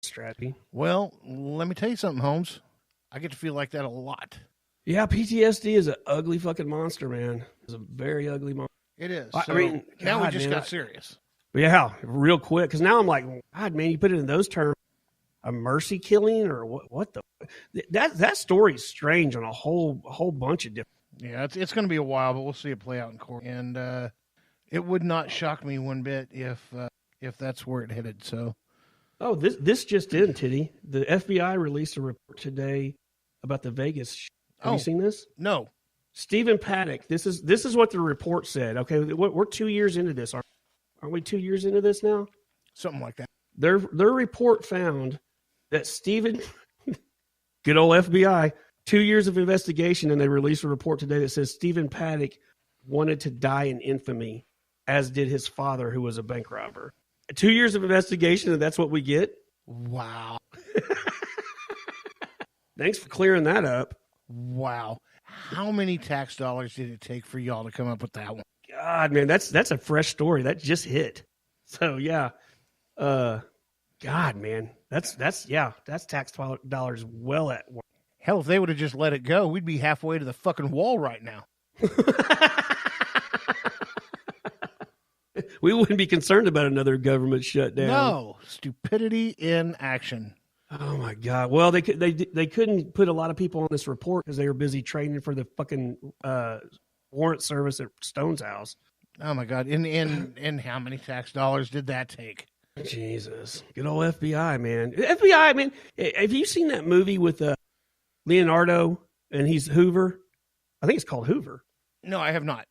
strategy. Well, let me tell you something, Holmes. I get to feel like that a lot. Yeah, PTSD is an ugly fucking monster, man. It's a very ugly monster. It is. I So mean, now we God, just man, got serious. Yeah, real quick, because now I'm like, God, man, you put it in those terms, a mercy killing or what the that story's strange on a whole bunch of different. Yeah, it's going to be a while, but we'll see it play out in court. And it would not shock me one bit if that's where it headed. So, oh, this just in, Tiddy. The FBI released a report today about the Vegas. Have you seen this? No. Stephen Paddock. This is what the report said. Okay, we're 2 years into this. Aren't we 2 years into this now? Something like that. Their report found that Stephen, good old FBI, 2 years of investigation, and they released a report today that says Stephen Paddock wanted to die in infamy, as did his father, who was a bank robber. 2 years of investigation, and that's what we get? Wow. Thanks for clearing that up. Wow. How many tax dollars did it take for y'all to come up with that one? God, man, that's a fresh story. That just hit. So, yeah. God, man, that's tax dollars well at work. Hell, if they would have just let it go, we'd be halfway to the fucking wall right now. We wouldn't be concerned about another government shutdown. No, stupidity in action. Oh my God! Well, they couldn't put a lot of people on this report because they were busy training for the fucking warrant service at Stone's house. Oh my God! And how many tax dollars did that take? Jesus, good old FBI, man. FBI, man. Have you seen that movie with Leonardo and he's Hoover? I think it's called Hoover. No, I have not.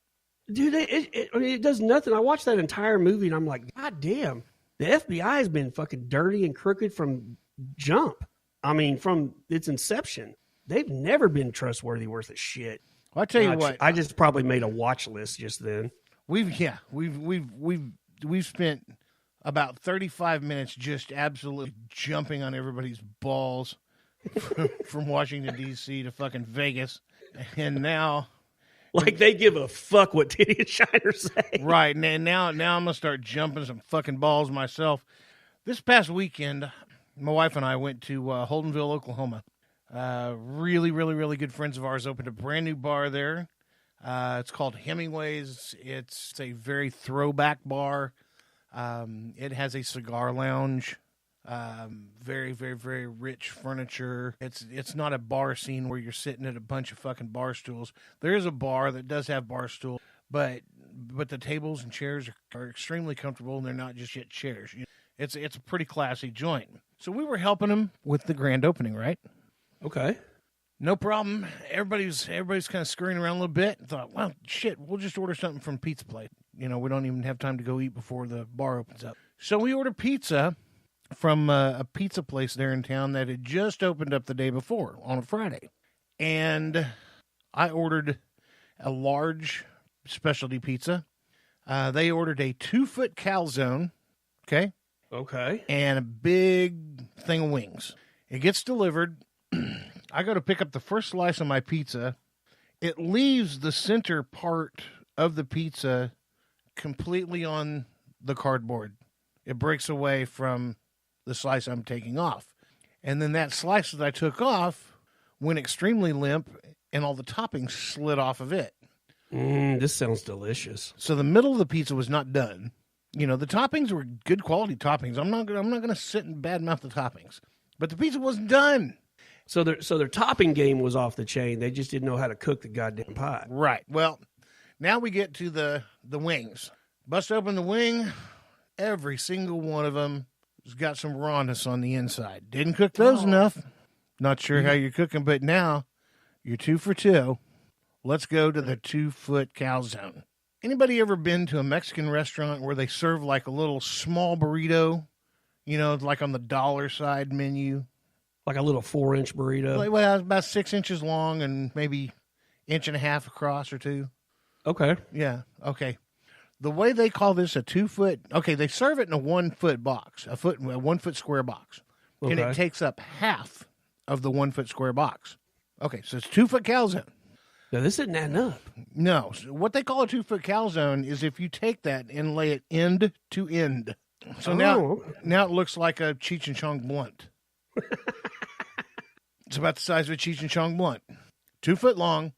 Dude, it does nothing. I watched that entire movie and I'm like, God damn, the FBI has been fucking dirty and crooked from jump. I mean, from its inception. They've never been trustworthy worth of shit. Well, I tell you what, I just probably made a watch list just then. We've spent about 35 minutes just absolutely jumping on everybody's balls from Washington D.C. to fucking Vegas, and now. Like they give a fuck what Tiddy and Shiner say. Right, and now I'm going to start jumping some fucking balls myself. This past weekend, my wife and I went to Holdenville, Oklahoma. Really, really, really good friends of ours opened a brand new bar there. It's called Hemingway's. It's a very throwback bar. It has a cigar lounge. Very, very, very rich furniture. It's not a bar scene where you're sitting at a bunch of fucking bar stools. There is a bar that does have bar stool, but the tables and chairs are extremely comfortable, and they're not just shit chairs. It's a pretty classy joint. So we were helping them with the grand opening, right? Okay. No problem. Everybody's kind of scurrying around a little bit. Thought, well, shit, we'll just order something from Pizza Plate. We don't even have time to go eat before the bar opens up. So we ordered pizza from a pizza place there in town that had just opened up the day before on a Friday. And I ordered a large specialty pizza. They ordered a 2-foot calzone, okay? Okay. And a big thing of wings. It gets delivered. I go to pick up the first slice of my pizza. It leaves the center part of the pizza completely on the cardboard. It breaks away from the slice I'm taking off. And then that slice that I took off went extremely limp, and all the toppings slid off of it. This sounds delicious. So the middle of the pizza was not done. The toppings were good quality toppings. I'm not going to sit and badmouth the toppings. But the pizza wasn't done. So their topping game was off the chain. They just didn't know how to cook the goddamn pie. Right. Well, now we get to the wings. Bust open the wing. Every single one of them has got some rawness on the inside. Didn't cook those enough. Not sure how you're cooking, but now you're 2 for 2. Let's go to the 2-foot calzone. Anybody ever been to a Mexican restaurant where they serve like a little small burrito, like on the dollar side menu? Like a little 4-inch burrito? Well, about 6 inches long and maybe 1.5 inches across or 2. Okay. Yeah, okay. The way they call this a 2-foot, okay, they serve it in a 1-foot box, a 1-foot square box. Okay. And it takes up half of the 1-foot square box. Okay, so it's 2-foot calzone. Now, this isn't adding up. No. So what they call a 2-foot calzone is if you take that and lay it end to end. So now it looks like a Cheech and Chong blunt. It's about the size of a Cheech and Chong blunt. 2 foot long,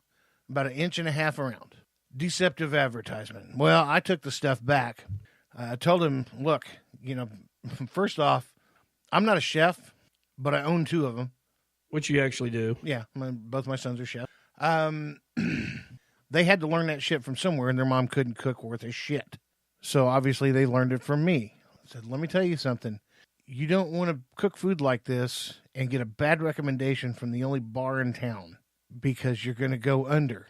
about 1.5 inches around. Deceptive advertisement. Well, I took the stuff back. I told him, look, first off, I'm not a chef, but I own 2 of them. Which you actually do. Yeah, both my sons are chefs. They had to learn that shit from somewhere, and their mom couldn't cook worth a shit. So obviously they learned it from me. I said, let me tell you something. You don't want to cook food like this and get a bad recommendation from the only bar in town because you're going to go under.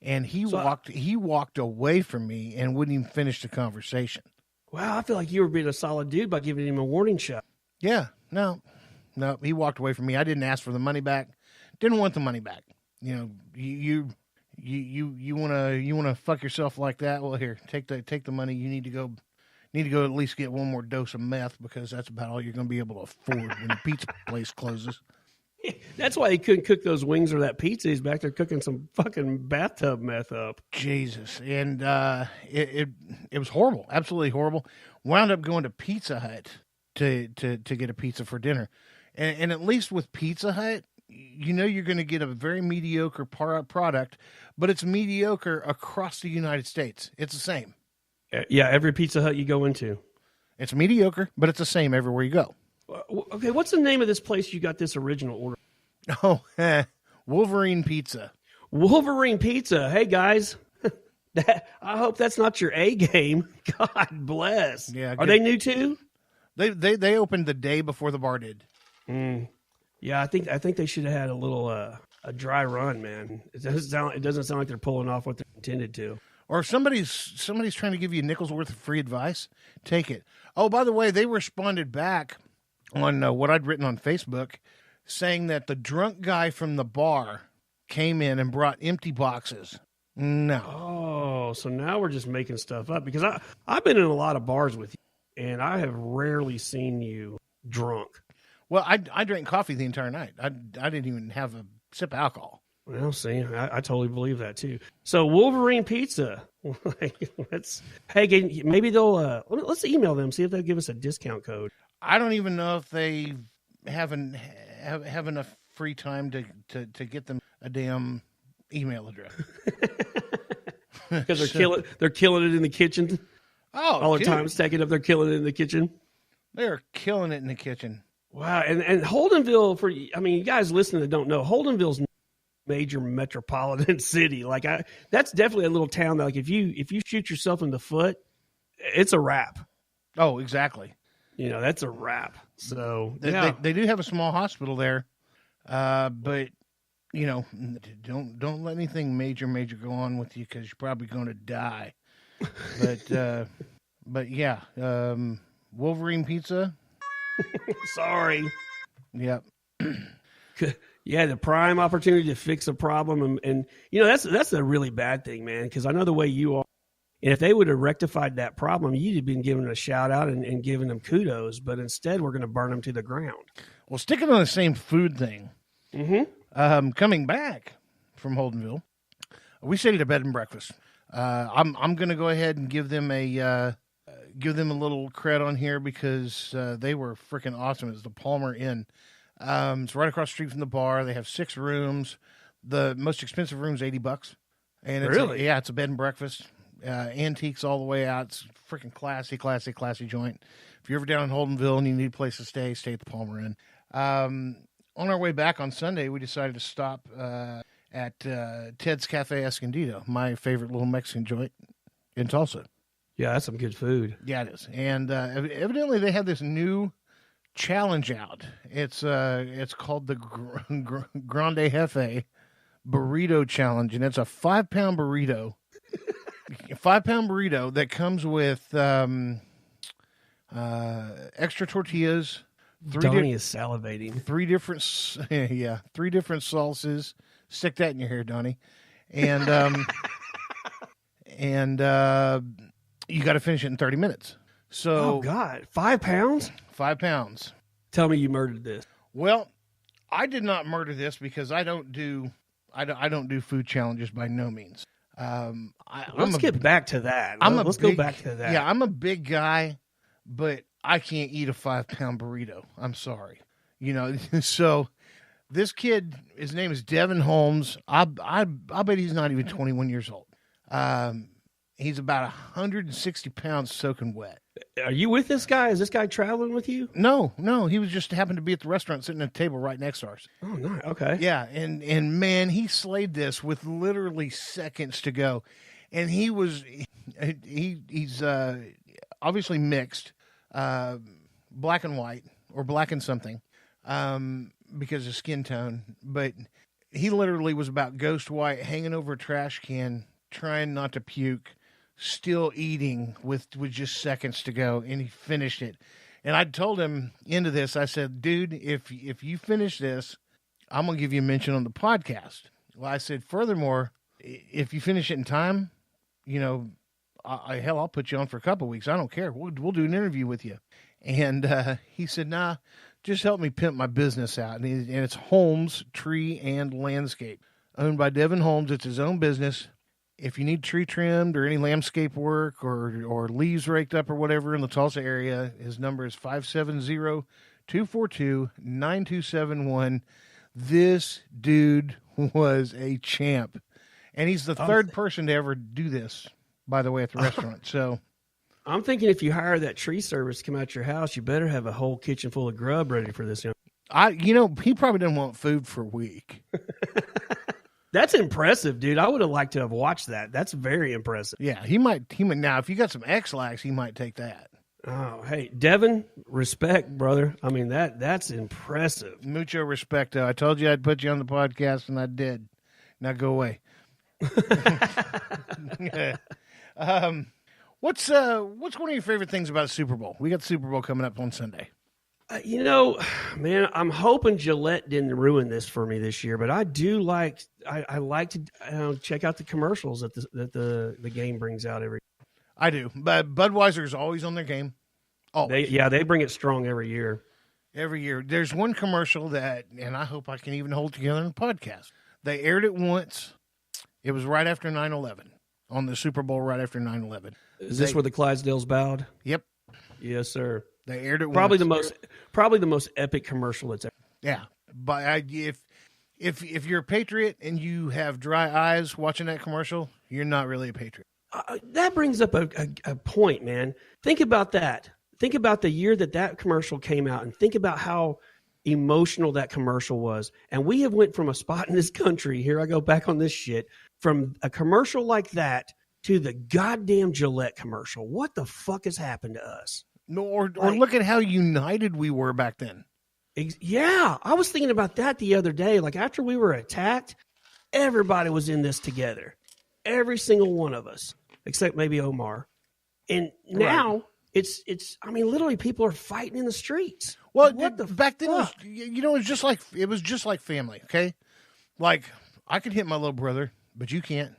And he walked away from me and wouldn't even finish the conversation. Wow, I feel like you were being a solid dude by giving him a warning shot. Yeah, no, he walked away from me. I didn't ask for the money back. Didn't want the money back. You want to fuck yourself like that? Well, here, take the money. You need to go at least get one more dose of meth because that's about all you're going to be able to afford when the pizza place closes. That's why he couldn't cook those wings or that pizza. He's back there cooking some fucking bathtub meth up. Jesus. And it was horrible. Absolutely horrible. Wound up going to Pizza Hut to get a pizza for dinner. And at least with Pizza Hut, you're going to get a very mediocre product, but it's mediocre across the United States. It's the same. Yeah, every Pizza Hut you go into. It's mediocre, but it's the same everywhere you go. Okay, what's the name of this place you got this original order? Oh, Wolverine Pizza. Wolverine Pizza. Hey, guys. I hope that's not your A game. God bless. Yeah, Are they new too? They opened the day before the bar did. Yeah, I think they should have had a little a dry run, man. It doesn't sound like they're pulling off what they're intended to. Or if somebody's trying to give you a nickel's worth of free advice, take it. Oh, by the way, they responded back on what I'd written on Facebook, saying that the drunk guy from the bar came in and brought empty boxes. No. Oh, so now we're just making stuff up because I've been in a lot of bars with you, and I have rarely seen you drunk. Well, I drank coffee the entire night. I didn't even have a sip of alcohol. Well, see, I totally believe that too. So Wolverine Pizza, maybe they'll let's email them, see if they'll give us a discount code. I don't even know if they have enough free time to get them a damn email address. Because they're killing it in the kitchen. Oh, all the time stacking up, they're killing it in the kitchen. They're killing it in the kitchen. Wow, and Holdenville, you guys listening that don't know, Holdenville's major metropolitan city. Like that's definitely a little town that, like, if you shoot yourself in the foot, it's a wrap. Oh, exactly. That's a wrap. So they do have a small hospital there, but don't let anything major go on with you because you're probably going to die. But yeah, Wolverine Pizza. Sorry. Yep. Yeah, the prime opportunity to fix a problem, and that's a really bad thing, man. Because I know the way you are, and if they would have rectified that problem, you'd have been giving a shout out and giving them kudos. But instead, we're going to burn them to the ground. Well, sticking on the same food thing. Mm-hmm. Coming back from Holdenville, we stayed at a bed and breakfast. I'm going to go ahead and give them a little cred on here because they were freaking awesome. It's the Palmer Inn. It's right across the street from the bar. They have 6 rooms. The most expensive room is $80, and it's really, it's a bed and breakfast. Antiques all the way out. It's freaking classy joint. If you're ever down in Holdenville and you need a place to stay at the Palmer Inn. On our way back on Sunday, we decided to stop at Ted's Cafe Escondido, my favorite little Mexican joint in Tulsa. Yeah, that's some good food. Yeah, it is. And evidently they have this new challenge out. It's called the Grande Jefe Burrito Challenge, and it's a 5-pound burrito. A 5-pound burrito that comes with extra tortillas. Donnie is salivating. 3 different sauces. Stick that in your hair, Donnie. And you got to finish it in 30 minutes. So, oh God, 5 pounds? 5 pounds. Tell me you murdered this. Well, I did not murder this because I don't do food challenges by no means. Let's get back to that. Let's go back to that. Yeah, I'm a big guy, but I can't eat a 5-pound burrito. I'm sorry. So this kid, his name is Devin Holmes. I bet he's not even 21 years old. He's about 160 pounds soaking wet. Are you with this guy? Is this guy traveling with you? No. He was just happened to be at the restaurant sitting at a table right next to ours. Oh, nice. Okay. Yeah, and man, he slayed this with literally seconds to go. And he's obviously mixed, black and white, or black and something, because of skin tone. But he literally was about ghost white, hanging over a trash can, trying not to puke, still eating with just seconds to go, and he finished it. And I told him into this, I said, dude, if you finish this, I'm going to give you a mention on the podcast. Well, I said, furthermore, if you finish it in time, I'll put you on for a couple of weeks. I don't care. We'll do an interview with you. And he said, nah, just help me pimp my business out. And it's Holmes Tree and Landscape, owned by Devin Holmes. It's his own business. If you need tree trimmed or any landscape work or leaves raked up or whatever in the Tulsa area, his number is 570-242-9271. This dude was a champ. And he's the third person to ever do this, by the way, at the restaurant. So I'm thinking if you hire that tree service to come out your house, you better have a whole kitchen full of grub ready for this. He probably didn't want food for a week. That's impressive, dude. I would have liked to have watched that. That's very impressive. Yeah, he might now, if you got some X-Lax, he might take that. Oh, hey, Devin, respect, brother. I mean, that's impressive. Mucho respecto. I told you I'd put you on the podcast, and I did. Now go away. What's one of your favorite things about the Super Bowl? We got the Super Bowl coming up on Sunday. Man, I'm hoping Gillette didn't ruin this for me this year, but I do like I like to check out the commercials that the game brings out every. I do, but Budweiser is always on their game. They bring it strong every year. Every year, there's one commercial that, and I hope I can even hold together in a podcast. They aired it once. It was right after 9/11 on the Super Bowl. Right after 9/11. Is this where the Clydesdales bowed? Yep. Yes, sir. They aired it probably once. the most epic commercial that's ever. Yeah, but if you're a patriot and you have dry eyes watching that commercial, you're not really a patriot. That brings up a point, man. Think about that. Think about the year that commercial came out, and think about how emotional that commercial was. And we have went from a spot in this country, here I go back on this shit, from a commercial like that to the goddamn Gillette commercial. What the fuck has happened to us? No, or look at how united we were back then. Yeah, I was thinking about that the other day. Like, after we were attacked, everybody was in this together. Every single one of us, except maybe Omar. And now it's literally people are fighting in the streets. Well, back then it was just like family, okay? Like, I could hit my little brother, but you can't.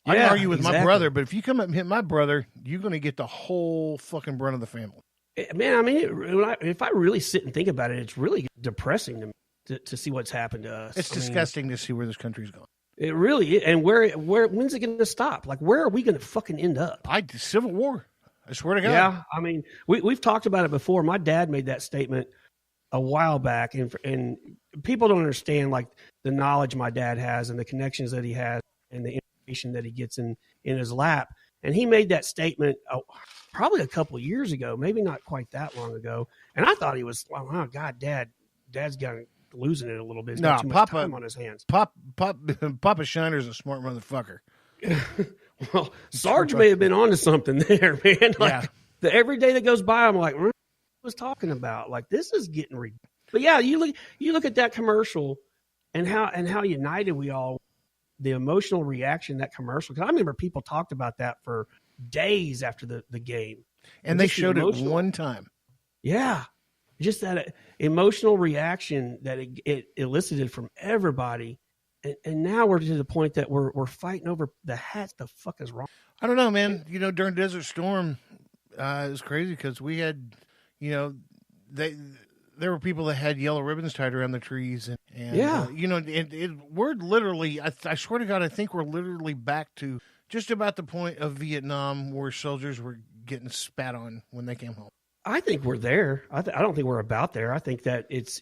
I can argue with my brother, but if you come up and hit my brother, you're going to get the whole fucking brunt of the family. Man, I mean, if I really sit and think about it, it's really depressing to me to see what's happened to us. It's disgusting to see where this country's going. It really is. And when's it going to stop? Like, where are we going to fucking end up? Civil War. I swear to God. Yeah, I mean, we've talked about it before. My dad made that statement a while back, and people don't understand, like, the knowledge my dad has and the connections that he has and the information that he gets in his lap. And he made that statement probably a couple of years ago, maybe not quite that long ago. And I thought he was, oh God, Dad's got losing it a little bit. He's got too much time on his hands. Papa Shiner's a smart motherfucker. Well, Sarge may have been onto something there, man. Like, every day that goes by, I'm like, what was talking about? Like, this is getting ridiculous. But yeah, you look at that commercial and how united we all. The emotional reaction that commercial, because I remember people talked about that for days after the game, and they showed it one time. Yeah, just that emotional reaction that it elicited from everybody, and now we're to the point that we're fighting over the hats. The fuck is wrong? I don't know, man. During Desert Storm, it was crazy because we had, there were people that had yellow ribbons tied around the trees, we're literally, I swear to God, I think we're literally back to just about the point of Vietnam where soldiers were getting spat on when they came home. I think we're there. I don't think we're about there. I think that it's